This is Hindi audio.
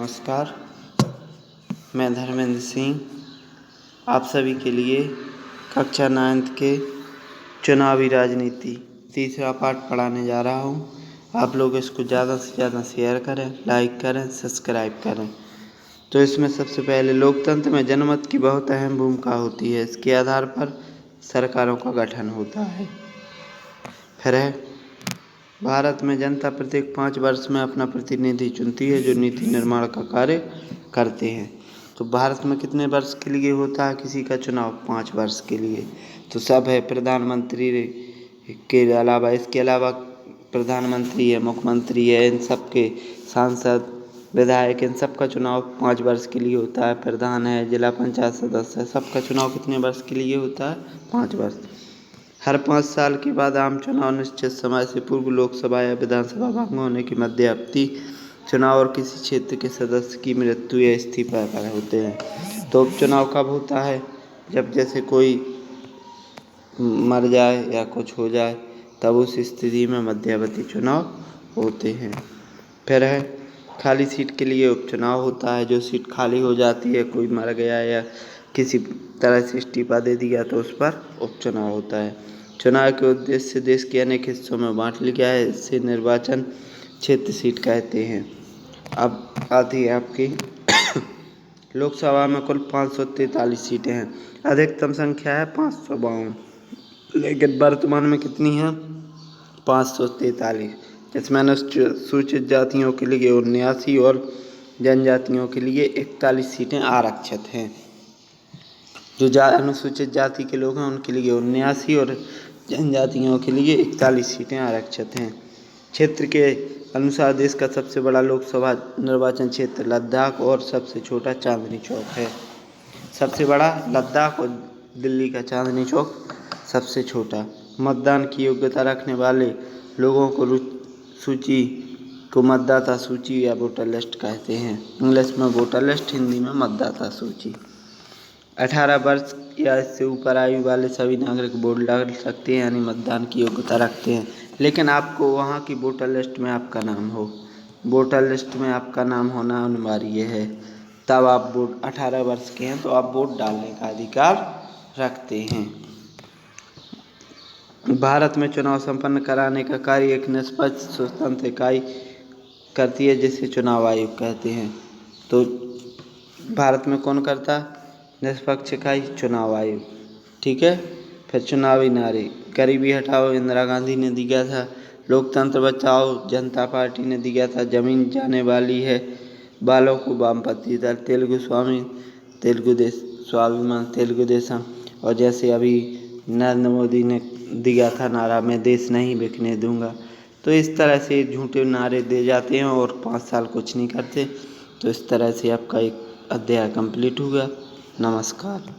नमस्कार, मैं धर्मेंद्र सिंह आप सभी के लिए कक्षा 9th के चुनावी राजनीति तीसरा पाठ पढ़ाने जा रहा हूँ। आप लोग इसको ज़्यादा से ज़्यादा शेयर करें, लाइक करें, सब्सक्राइब करें। तो इसमें सबसे पहले लोकतंत्र में जनमत की बहुत अहम भूमिका होती है। इसके आधार पर सरकारों का गठन होता है। फिर है भारत में जनता प्रत्येक 5 वर्ष में अपना प्रतिनिधि चुनती है जो नीति निर्माण का कार्य करते हैं। तो भारत में कितने वर्ष के लिए होता है किसी का चुनाव? 5 वर्ष के लिए। तो सब है प्रधानमंत्री के अलावा, इसके अलावा प्रधानमंत्री है, मुख्यमंत्री है, इन सब के सांसद, विधायक, इन सब का चुनाव 5 वर्ष के लिए होता है। प्रधान है, जिला पंचायत सदस्य है, सबका चुनाव कितने वर्ष के लिए होता है? 5 वर्ष। हर 5 साल के बाद आम चुनाव निश्चित समय से पूर्व लोकसभा या विधानसभा भंग होने की मध्यावधि चुनाव और किसी क्षेत्र के सदस्य की मृत्यु या इस्तीफा पर होते हैं। तो उपचुनाव कब होता है? जब जैसे कोई मर जाए या कुछ हो जाए तब उस स्थिति में मध्यावधि चुनाव होते हैं। फिर है खाली सीट के लिए उपचुनाव होता है। जो सीट खाली हो जाती है, कोई मर गया या किसी तरह से इस्तीफा दे दिया तो उस पर उपचुनाव होता है। चुनाव के उद्देश्य से देश के अनेक हिस्सों में बांट लिया है। इसे निर्वाचन क्षेत्र सीट कहते हैं। अब आती है आपकी लोकसभा में कुल 543 सीटें हैं। अधिकतम संख्या है 552, लेकिन वर्तमान में कितनी है? 543, जिसमें अनुसूचित जातियों के लिए 79 और जनजातियों के लिए 41 सीटें आरक्षित हैं। जो अनुसूचित जाति के लोग हैं उनके लिए 79 और जनजातियों के लिए 41 सीटें आरक्षित हैं। क्षेत्र के अनुसार देश का सबसे बड़ा लोकसभा निर्वाचन क्षेत्र लद्दाख और सबसे छोटा चांदनी चौक है। सबसे बड़ा लद्दाख और दिल्ली का चांदनी चौक सबसे छोटा। मतदान की योग्यता रखने वाले लोगों को सूची को मतदाता सूची या वोटर लिस्ट कहते हैं। इंग्लिश में वोटर लिस्ट, हिंदी में मतदाता सूची। 18 वर्ष या इससे ऊपर आयु वाले सभी नागरिक वोट डाल सकते हैं, यानी मतदान की योग्यता रखते हैं। लेकिन आपको वहाँ की वोटर लिस्ट में आपका नाम हो, वोटर लिस्ट में आपका नाम होना अनिवार्य है, तब आप वोट 18 वर्ष के हैं तो आप वोट डालने का अधिकार रखते हैं। भारत में चुनाव संपन्न कराने का कार्य एक निष्पक्ष स्वतंत्र इकाई करती है जिसे चुनाव आयोग कहते हैं। तो भारत में कौन करता? निष्पक्ष इकाई चुनाव आयोग। ठीक है। फिर चुनावी नारे, गरीबी हटाओ इंदिरा गांधी ने दिया था। लोकतंत्र बचाओ जनता पार्टी ने दिया था। जमीन जाने वाली है बालों को वामपंथी दल, तेलुगु स्वाभिमान तेलुगु देशम, और जैसे अभी नरेंद्र मोदी ने दिया था नारा, मैं देश नहीं बिकने दूंगा। तो इस तरह से झूठे नारे दे जाते हैं और 5 साल कुछ नहीं करते। तो इस तरह से आपका एक अध्याय कंप्लीट हुआ। नमस्कार।